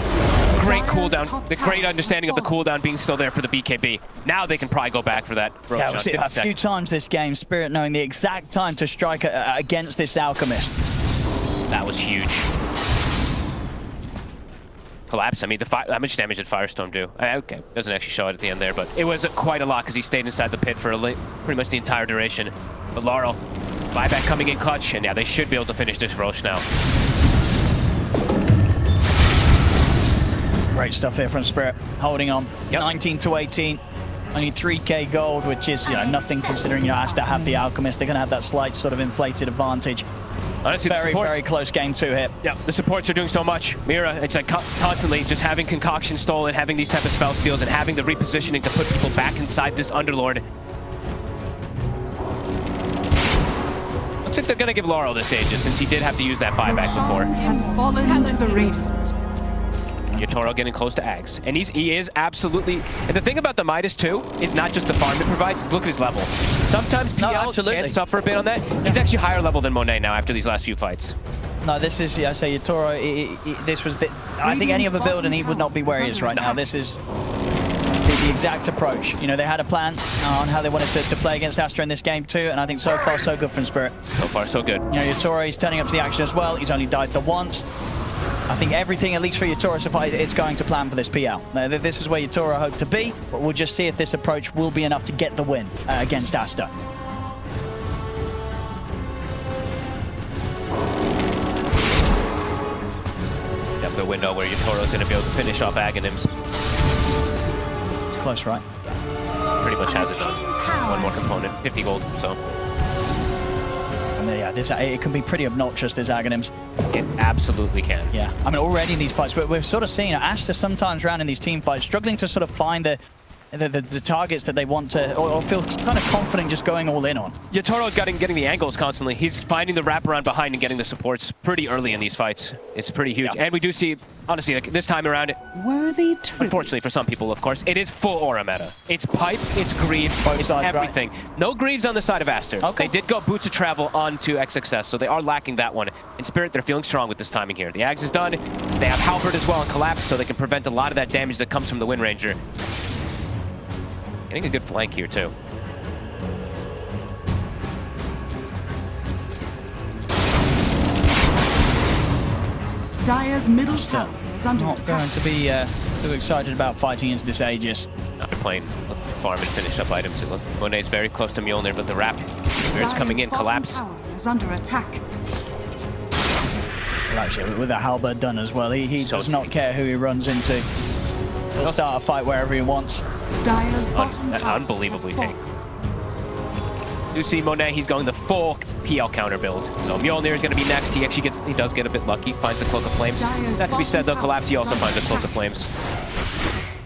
Speaker 1: Great cooldown. The great understanding of the cooldown being still there for the BKB. Now they can probably go back for that.
Speaker 2: Yeah, we'll see a few times this game. Spirit knowing the exact time to strike against this Alchemist.
Speaker 1: That was huge. Collapse. I mean, how much damage did Firestorm do? Okay, doesn't actually show it at the end there, but it was quite a lot because he stayed inside the pit for pretty much the entire duration. But Laurel, buyback coming in clutch, and yeah, they should be able to finish this Roche now.
Speaker 2: Great stuff here from Spirit, holding on. 19 to 18. Only 3k gold, which is nothing considering Aster have the Alchemist. They're going to have that slight sort of inflated advantage.
Speaker 1: Honestly,
Speaker 2: Very close game 2 here.
Speaker 1: Yeah, the supports are doing so much. Mira, it's like constantly just having concoction stolen, having these type of spell steals, and having the repositioning to put people back inside this Underlord. Looks like they're going to give Laurel this Aegis, since he did have to use that buyback before.
Speaker 4: Has fallen to the Radiant.
Speaker 1: Yatoro getting close to Ags. And he is absolutely... And the thing about the Midas, too, is not just the farm it provides, look at his level. Sometimes PL can suffer a bit on that. He's actually higher level than Monet now after these last few fights.
Speaker 2: No, this is, I say, Yatoro, this was... I think any other build and he would not be where he is right now. This is the exact approach. You know, they had a plan on how they wanted to play against Aster in this game too, and I think so far so good from Spirit.
Speaker 1: So far so good.
Speaker 2: You know, Yatoro, he's turning up to the action as well. He's only died the once. I think everything, at least for Yatoro, so far, it's going to plan for this PL. This is where Yatoro hoped to be, but we'll just see if this approach will be enough to get the win against Aster.
Speaker 1: Definitely a window where Yatoro's going to be able to finish off Aghanims.
Speaker 2: It's close, right?
Speaker 1: Pretty much has it done. One more component, 50 gold, so...
Speaker 2: Yeah, it can be pretty obnoxious, this Aghanims.
Speaker 1: It absolutely can.
Speaker 2: Yeah, I mean, already in these fights, we're sort of seeing Aster sometimes around in these team fights, struggling to sort of find the targets that they want to, or feel kind of confident just going all in on.
Speaker 1: Yatoro's getting the angles constantly. He's finding the wraparound behind and getting the supports pretty early in these fights. It's pretty huge. Yeah. And we do see, honestly, like this time around,
Speaker 4: worthy
Speaker 1: unfortunately for some people, of course, it is full aura meta. It's Pipe, it's Greaves, it's everything. Right. No Greaves on the side of Aster. Okay. They did go Boots of Travel onto XXS, so they are lacking that one. In Spirit, they're feeling strong with this timing here. The Ags is done. They have Halberd as well on Collapse, so they can prevent a lot of that damage that comes from the Wind Ranger. Getting a good flank here, too.
Speaker 4: Dire's middle tower is under
Speaker 2: attack. Not going to be too excited about fighting into this Aegis.
Speaker 1: After playing farm and finish up items, look, Monet's very close to Mjolnir, but the wrap, Spirit's coming in, Collapse.
Speaker 4: Tower is under attack.
Speaker 2: Well, actually, with the Halberd done as well, he does not care who he runs into. He'll start a fight wherever he wants.
Speaker 4: Dire's bottom tower
Speaker 1: unbelievably tank. You see Monet, he's going the full PL counter build. So Mjolnir is going to be next. He does get a bit lucky, finds the Cloak of Flames. That to be said though, Collapse, he also finds the Cloak of Flames.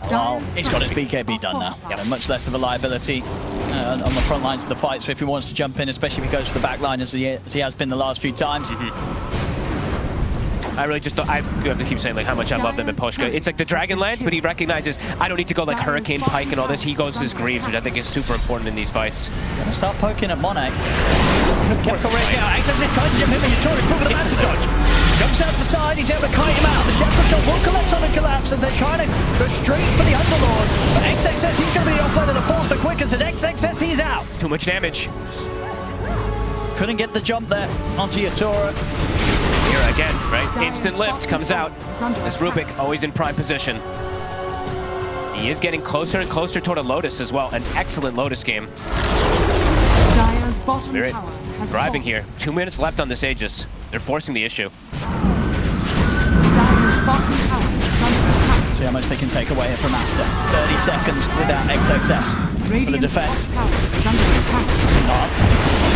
Speaker 2: Well, he's got his BKB done now. Yeah, much less of a liability on the front lines of the fight. So if he wants to jump in, especially if he goes for the back line as he has been the last few times.
Speaker 1: I really just don't, I do have to keep saying like how much I love them in Poshka. It's like the Dragonlance, but he recognizes I don't need to go like Hurricane Pike and all this. He goes to his Greaves, which I think is super important in these fights.
Speaker 2: Gonna start poking at Monet. Careful right now. XXS tries to jump in, but Yatoro's moving the man to dodge. Jumps out to the side, he's able to kite him out. The Shepherd shot will collapse on the Collapse as they're trying to go straight for the Underlord. But XXS, he's going to be the offlane of the force the quickest. As XXS, he's out.
Speaker 1: Too much damage.
Speaker 2: Couldn't get the jump there onto Yatoro.
Speaker 1: Here again, right? Instant lift comes out. This Rubick always in prime position. He is getting closer and closer toward a Lotus as well. An excellent Lotus game.
Speaker 4: Dire's bottom
Speaker 1: Spirit
Speaker 4: tower has
Speaker 1: driving here. 2 minutes left on this Aegis. They're forcing the issue.
Speaker 4: Dire's bottom tower is under attack.
Speaker 2: See how much they can take away here from Aster. 30 seconds without XXS. For the defense.
Speaker 4: Tower is under attack.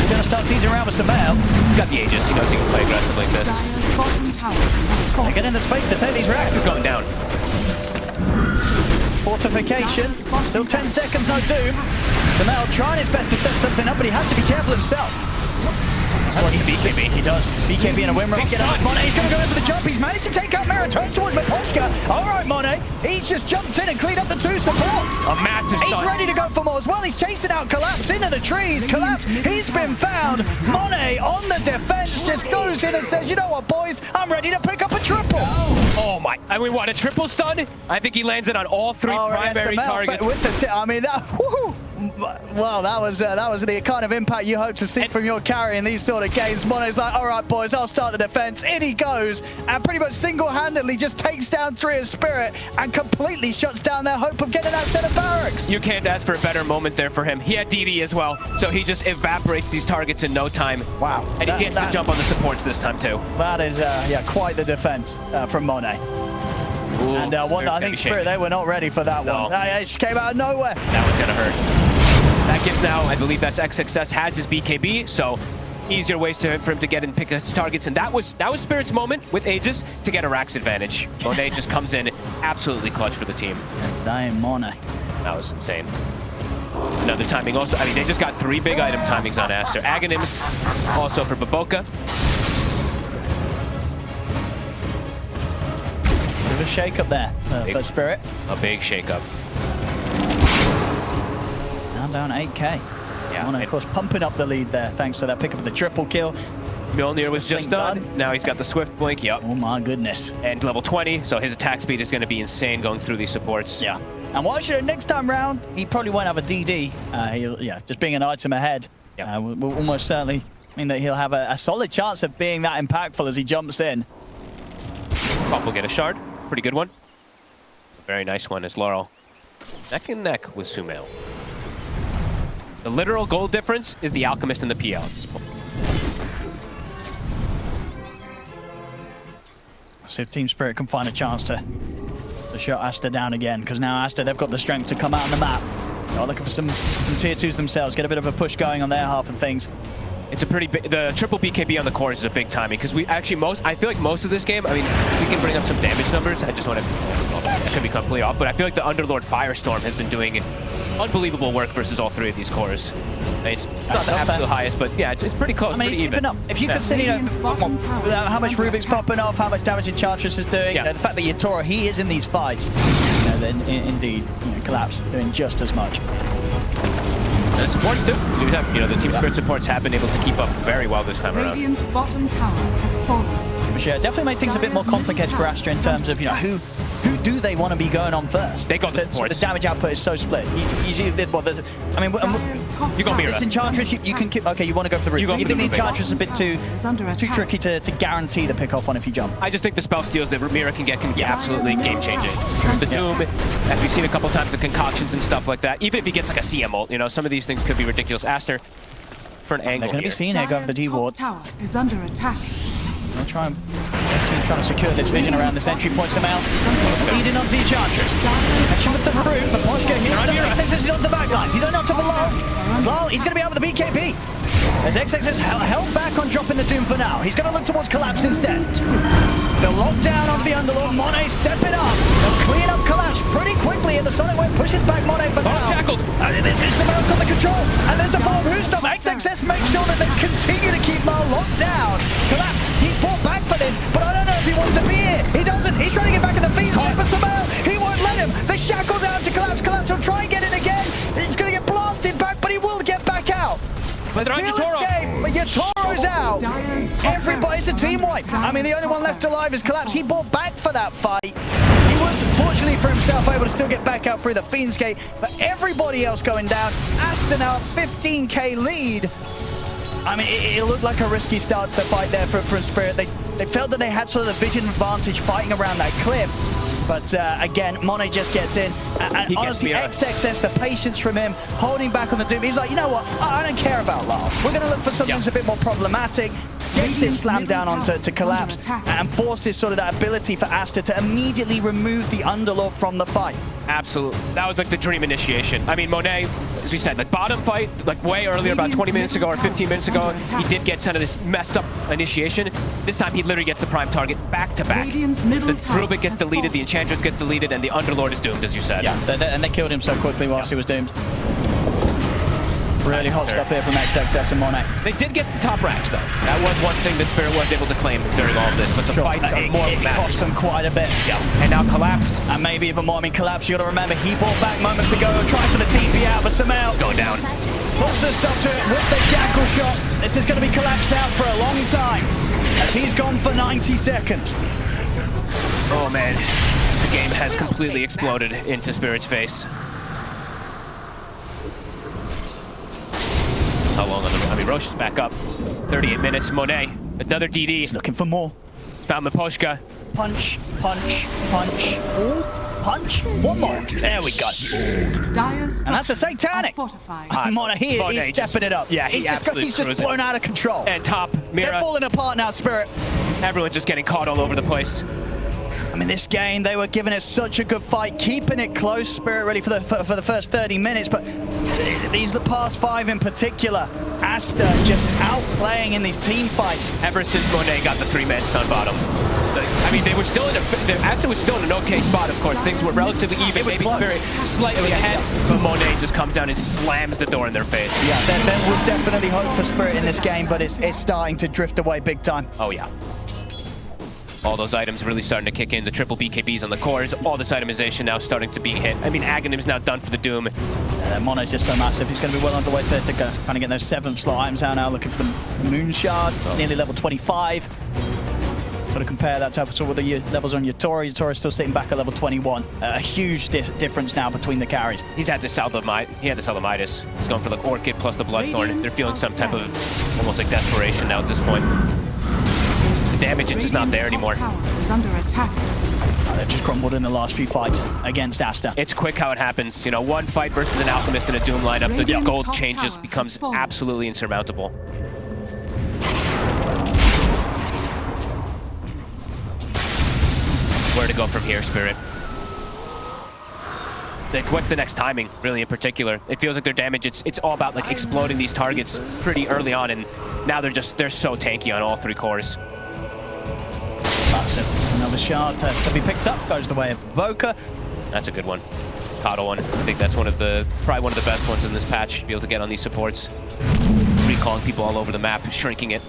Speaker 2: He's going to start teasing around with SumaiL.
Speaker 1: He's got the Aegis. He knows he can play aggressive like this.
Speaker 4: Dire's bottom tower has fallen.
Speaker 2: They get in the space to take these racks.
Speaker 1: He's going down.
Speaker 2: Fortification. Still 10 seconds, no doom. SumaiL trying his best to set something up, but he has to be careful himself. He's forcing the BKB. He does. BKB and a win rate. Get out. Monet, he's going to go in for the jump. He's managed to take out Mira. Turns towards Maposhka. All right, Monet. He's just jumped in and cleaned up the 2 supports.
Speaker 1: A massive stun.
Speaker 2: He's ready to go for more as well. He's chasing out Collapse into the trees. Collapse, he's been found. Monet on the defense just goes in and says, you know what, boys? I'm ready to pick up a triple.
Speaker 1: Oh my. I mean, what, a triple stun? I think he lands it on all 3 primary targets.
Speaker 2: With the I mean, that... Woohoo. Well, that was the kind of impact you hope to see from your carry in these sort of games. Monet's like, all right, boys, I'll start the defense. In he goes, and pretty much single-handedly just takes down 3 of Spirit and completely shuts down their hope of getting that set of barracks.
Speaker 1: You can't ask for a better moment there for him. He had DD as well, so he just evaporates these targets in no time.
Speaker 2: Wow.
Speaker 1: And he gets to jump on the supports this time, too.
Speaker 2: That is, yeah, quite the defense from Monet.
Speaker 1: Ooh,
Speaker 2: and I think Spirit, they were not ready for that one. It just came out of nowhere.
Speaker 1: That one's going to hurt. That gives now, I believe that's XXS has his BKB, so easier ways for him to get and pick his targets, and that was Spirit's moment with Aegis to get a Rax advantage. Monet just comes in absolutely clutch for the team.
Speaker 2: Dying Monet.
Speaker 1: That was insane. Another timing also. I mean, they just got 3 big item timings on Aster. Aghanims also for Baboka.
Speaker 2: Bit of a shake-up there for Spirit.
Speaker 1: A big shake-up.
Speaker 2: Now down 8k. Yeah, Monet, of course, pumping up the lead there thanks to that pick up of the triple kill.
Speaker 1: Mjolnir was just done. Now he's got the Swift Blink. Yep.
Speaker 2: Oh my goodness.
Speaker 1: And level 20, so his attack speed is going to be insane going through these supports.
Speaker 2: Yeah. And watch it next time round, he probably won't have a DD. Just being an item ahead will almost certainly mean that he'll have a solid chance of being that impactful as he jumps in.
Speaker 1: Pop will get a shard. Pretty good one. Very nice one is Laurel. Neck and neck with SumaiL. The literal goal difference is the Alchemist and the PL at this point.
Speaker 2: See if TSpirit can find a chance to shut Aster down again, because now Aster, they've got the strength to come out on the map. They're looking for some tier 2s themselves, get a bit of a push going on their half of things.
Speaker 1: It's a pretty big, the triple BKB on the cores is a big timing, because we actually I feel like most of this game, I mean, we can bring up some damage numbers. I just want to, I could be completely off, but I feel like the Underlord Firestorm has been doing unbelievable work versus all 3 of these cores. It's not the absolute highest, but yeah, it's pretty close,
Speaker 2: I mean,
Speaker 1: pretty even.
Speaker 2: Up. If you consider, how much Rubick's popping off, how much damage Enchantress is doing, the fact that Yatoro, he is in these fights, then indeed, Collapse doing just as much.
Speaker 1: And supports do. The TSpirit supports have been able to keep up very well this time around.
Speaker 4: Radiant's bottom tower has fallen.
Speaker 2: Which definitely makes things a bit more complicated for Aster in terms of, who do they want to be going on first?
Speaker 1: They got the supports.
Speaker 2: The damage output is so split. You got
Speaker 1: Mira.
Speaker 2: This Enchantress, you can keep. Okay, you want to go for the Rubick. You think the Enchantress is a bit too tricky to guarantee the pick off on if you jump?
Speaker 1: I just think the spell steals that Mira can be absolutely game changing. The Doom, as we've seen a couple times, the concoctions and stuff like that. Even if he gets like a CM ult, some of these things could be ridiculous. Aster for an angle.
Speaker 2: They're going to be seen here going for the D-Ward.
Speaker 4: Tower is under attack.
Speaker 2: They'll try and team's trying to secure this vision around this entry point somehow. Leading onto the Enchantress. Action with the root, but Poshka here. He's on the back lines. He's on top of Lal. He's going to be out with the BKB. As XXS held back on dropping the Doom for now. He's going to look towards Collapse instead. They'll lock down onto the Underlord. Monet stepping up. They'll clean up Collapse pretty quickly, and the Sonic Wave pushes back Monet for now.
Speaker 1: Shackled.
Speaker 2: SumaiL's got the control, and there's the form. Who's stopped? XXS makes sure that they continue to keep Lal locked down. Collapse, he's fought back for this, but I don't know if he wants to be here. He doesn't. He's trying to get back in the feet, but SumaiL, he won't let him. The shackle down to Collapse. Collapse will try and get in again. He's going to get blasted back, but he will get back out.
Speaker 1: But they're on Yatoro.
Speaker 2: But Yatoro's out. Everybody's a team wipe. I mean, the only one left alive is Collapse. He bought back for that fight. He was, fortunately for himself, able to still get back out through the Fiend's Gate. But everybody else going down. Aster now 15k lead. I mean, it looked like a risky start to the fight there for Spirit. They felt that they had sort of the vision advantage fighting around that cliff. But again, Monet just gets in. And honestly, XXS, the patience from him, holding back on the Doom. He's like, you know what? I don't care about Lal. We're going to look for something that's a bit more problematic. Gets it slammed down onto Collapse and forces sort of that ability for Aster to immediately remove the Underlord from the fight.
Speaker 1: Absolutely. That was like the dream initiation. I mean, Monet, as we said, like bottom fight, like way earlier, about 20 minutes ago or 15 minutes ago, he did get kind of this messed up initiation. This time he literally gets the prime target back to back. The Rubick gets deleted, the Enchantress gets deleted, and the Underlord is doomed, as you said.
Speaker 2: Yeah, and they killed him so quickly whilst he was doomed. Really hot stuff here from XXS and Monet.
Speaker 1: They did get the top racks, though. That was one thing that Spirit was able to claim during all of this, but the fights are more
Speaker 2: it cost them quite a bit.
Speaker 1: Yeah. And now Collapse.
Speaker 2: And maybe even more. I mean, Collapse, you got to remember, he bought back moments ago, trying for the TP out, but SumaiL
Speaker 1: going down.
Speaker 2: Puts the stuff to it with the shackle shot. This is going to be Collapse out for a long time, as he's gone for 90 seconds.
Speaker 1: Oh, man. The game has completely exploded into Spirit's face. How long on the... I mean, Roche is back up. 38 minutes. Monet, another DD.
Speaker 2: He's looking for more.
Speaker 1: Found Maposhka.
Speaker 2: Punch, punch, punch. Ooh, punch. One more. There we go. And that's a satanic. Monet, he's stepping it up.
Speaker 1: Yeah, he's
Speaker 2: just blown out of control.
Speaker 1: And top, Mira.
Speaker 2: They're falling apart now, Spirit.
Speaker 1: Everyone's just getting caught all over the place.
Speaker 2: I mean, this game, they were giving it such a good fight, keeping it close, Spirit, really, for the first 30 minutes, but these past 5 in particular, Aster just outplaying in these team fights.
Speaker 1: Ever since Monet got the 3-man stun bottom. I mean, they were still in Aster was still in an okay spot, of course. Things were relatively even, maybe Spirit slightly ahead, but Monet just comes down and slams the door in their face.
Speaker 2: Yeah, there was definitely hope for Spirit in this game, but it's starting to drift away big time.
Speaker 1: Oh, yeah. All those items really starting to kick in. The triple BKBs on the cores. All this itemization now starting to be hit. I mean, Aghanim's now done for the Doom.
Speaker 2: Mono's just so massive. He's going to be well underway to kind of get those 7th slot items out now, looking for the Moon Shard, nearly level 25. Got to compare that to with the levels on Yatoro. Yatoro's still sitting back at level 21. A huge difference now between the carries.
Speaker 1: He had the Midas. He's going for the Orchid plus the Bloodthorn. They're feeling some type of almost like desperation now at this point. The damage is just not there anymore.
Speaker 4: Is under attack.
Speaker 2: They've just crumbled in the last few fights against Aster.
Speaker 1: It's quick how it happens. You know, one fight versus an Alchemist in a Doom lineup, the gold changes becomes absolutely insurmountable. Where to go from here, Spirit? Like, what's the next timing, really, in particular? It feels like their damage, it's all about, like, exploding these targets pretty early on, and now they're so tanky on all 3 cores.
Speaker 2: Another shard to be picked up, goes the way of Voka.
Speaker 1: That's a good one. Coddle one. I think that's probably one of the best ones in this patch, to be able to get on these supports. Recalling people all over the map, shrinking it.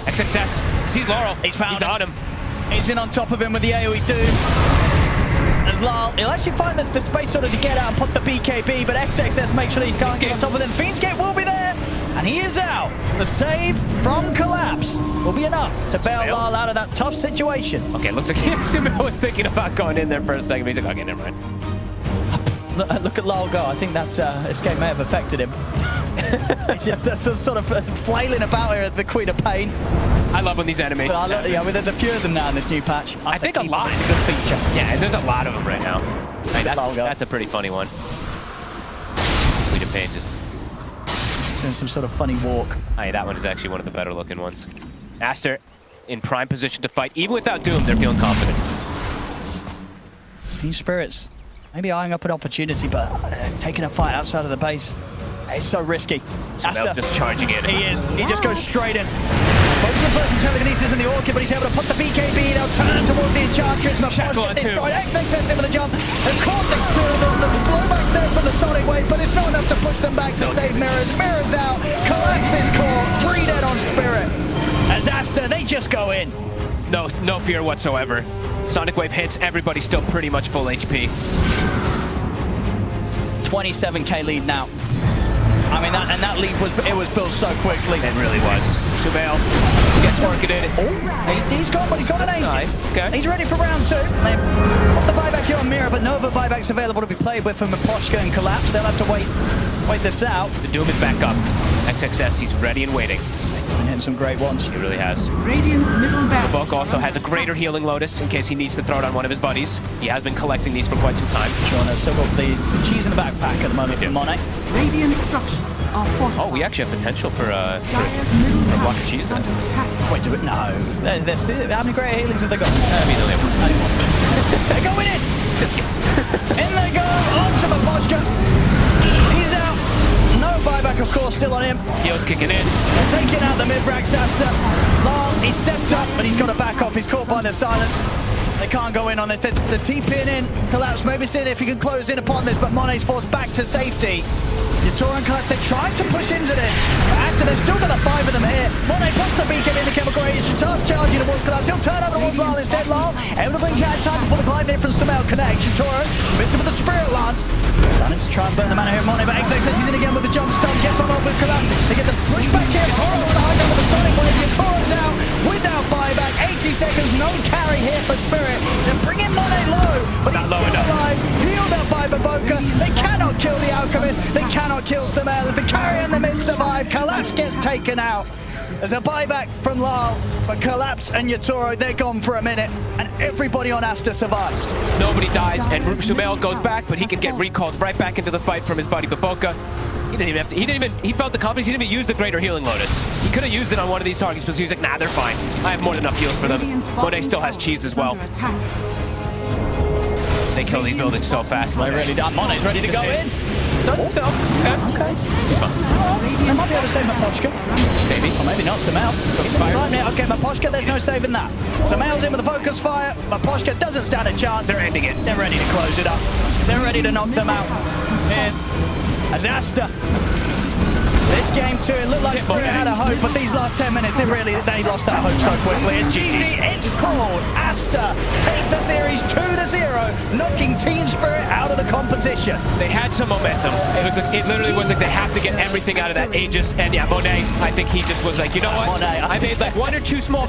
Speaker 1: XXS sees Laurel. He's on him.
Speaker 2: He's in on top of him with the AoE Doom. As Lyle, he'll actually find the space sort of to get out and put the BKB, but XXS makes sure that he can't get on top of them. Fiendscape will be there, and he is out. The save from Collapse will be enough to bail Lyle out of that tough situation.
Speaker 1: Okay, looks like SumaiL was thinking about going in there for a second, but he's like, okay, never mind.
Speaker 2: Look at Lyle go. I think that escape may have affected him. He's just sort of flailing about here at the Queen of Pain.
Speaker 1: I love when these enemies.
Speaker 2: Yeah, I mean, there's a few of them now in this new patch.
Speaker 1: I think a lot.
Speaker 2: It's a good feature.
Speaker 1: Yeah, there's a lot of them right now. I mean, that's a pretty funny one. Queen of Pain just
Speaker 2: doing some sort of funny walk.
Speaker 1: Hey, that one is actually one of the better looking ones. Aster in prime position to fight. Even without Doom, they're feeling confident.
Speaker 2: TSpirit's maybe eyeing up an opportunity, but taking a fight outside of the base, it's so risky.
Speaker 1: SumaiL just charging in.
Speaker 2: He is. He just goes straight in. Focus on first telekinesis in the Orchid, but he's able to put the BKB. They'll turn towards the Enchantress. XXS in with the jump. Of course, they do the blowback's there for the Sonic Wave, but it's not enough to push them back to save Mirrors. Mirrors out. Collapse is caught. 3 dead on Spirit. As Aster, they just go in.
Speaker 1: No fear whatsoever. Sonic Wave hits. Everybody's still pretty much full HP.
Speaker 2: 27k lead now. I mean, that lead was built so quickly.
Speaker 1: It really was. SumaiL gets orchided.
Speaker 2: Oh, he's got an Aegis.
Speaker 1: Nice. Okay.
Speaker 2: He's ready for round 2. They've got the buyback here on Mirror, but no other buybacks available to be played with from Aposhka and Collapse. They'll have to wait this out.
Speaker 1: The Doom is back up. XXS, he's ready and waiting.
Speaker 2: And hitting some great ones.
Speaker 1: He really has.
Speaker 4: Radiant's middle barracks.
Speaker 1: Rubick also has a greater healing Lotus in case he needs to throw it on one of his buddies. He has been collecting these for quite some time.
Speaker 2: Sean has still got the cheese in the backpack at the moment for Monet.
Speaker 4: Radiant structures are fortified.
Speaker 1: Oh, we actually have potential for
Speaker 4: Dire's middle
Speaker 1: a
Speaker 4: tower
Speaker 1: block of cheese
Speaker 4: is
Speaker 1: then.
Speaker 4: under attack.
Speaker 2: Wait, do it? No. How many great healings have they got?
Speaker 1: I mean, only
Speaker 2: They're going in! In they go! Onto Aposhka. He's out. No buyback, of course, still on him.
Speaker 1: Heel's kicking in.
Speaker 2: They're taking out the mid-rank Aster. Lyle, he stepped up, but he's got to back off. He's caught by the silence. They can't go in on this. The TPing in. Collapse, maybe seeing if he can close in upon this, but Monet's forced back to safety. Yatoro and Collapse, they're trying to push into this. But Aster, they've still got the 5 of them here. Monet puts the beacon in the chemical rage. Starts charging towards Collapse. He'll turn over towards Lyle instead. Lyle, able to blink out time before the glide in from SumaiL connects. Yatoro hits him with the Spirit Lance. Starting to try and burn the mana here, Monet, but XXS is in again with the jump stun. Gets on over with Collapse. They get the push back here. Yatoro on the high ground with the Sonic Wave. Yatoro's out without buyback. 80 seconds, no carry here for Spirit. They're bringing Monet low, but he's still alive. Healed up by Baboka. They cannot kill the Alchemist. They cannot kill SumaiL. If the carry and the mid survive, Collapse gets taken out. There's a buyback from Lyle, but Collapse and Yatoro, they're gone for a minute, and everybody on Aster survives.
Speaker 1: Nobody dies, and SumaiL goes back, but he can get recalled right back into the fight from his buddy Baboka. He didn't even have to, he felt the confidence, he didn't even use the greater healing Lotus. He could have used it on one of these targets, but he was like, nah, they're fine. I have more than enough heals for them. Monet still has cheese as well. They kill these buildings so fast.
Speaker 2: Monet's ready to go in.
Speaker 1: done himself. Okay. He's fine.
Speaker 2: They might be able to save Mapochka.
Speaker 1: Maybe.
Speaker 2: Or maybe not, SumaiL.
Speaker 1: Focus fire.
Speaker 2: Right now, okay, Mapochka, there's no saving that. SumaiL's in with the focus fire. Mapochka doesn't stand a chance.
Speaker 1: They're ending it.
Speaker 2: They're ready to close it up. They're ready to knock them out. And as Aster, this game too, it looked like they had a hope, but these last 10 minutes, they lost that hope so quickly. And GG, it's called. Aster take the series 2-0, knocking TSpirit out of the competition.
Speaker 1: They had some momentum. It literally was like they have to get everything out of that Aegis. And yeah, Monet, I think he just was like, you know what?
Speaker 2: Monet,
Speaker 1: I made like one or two small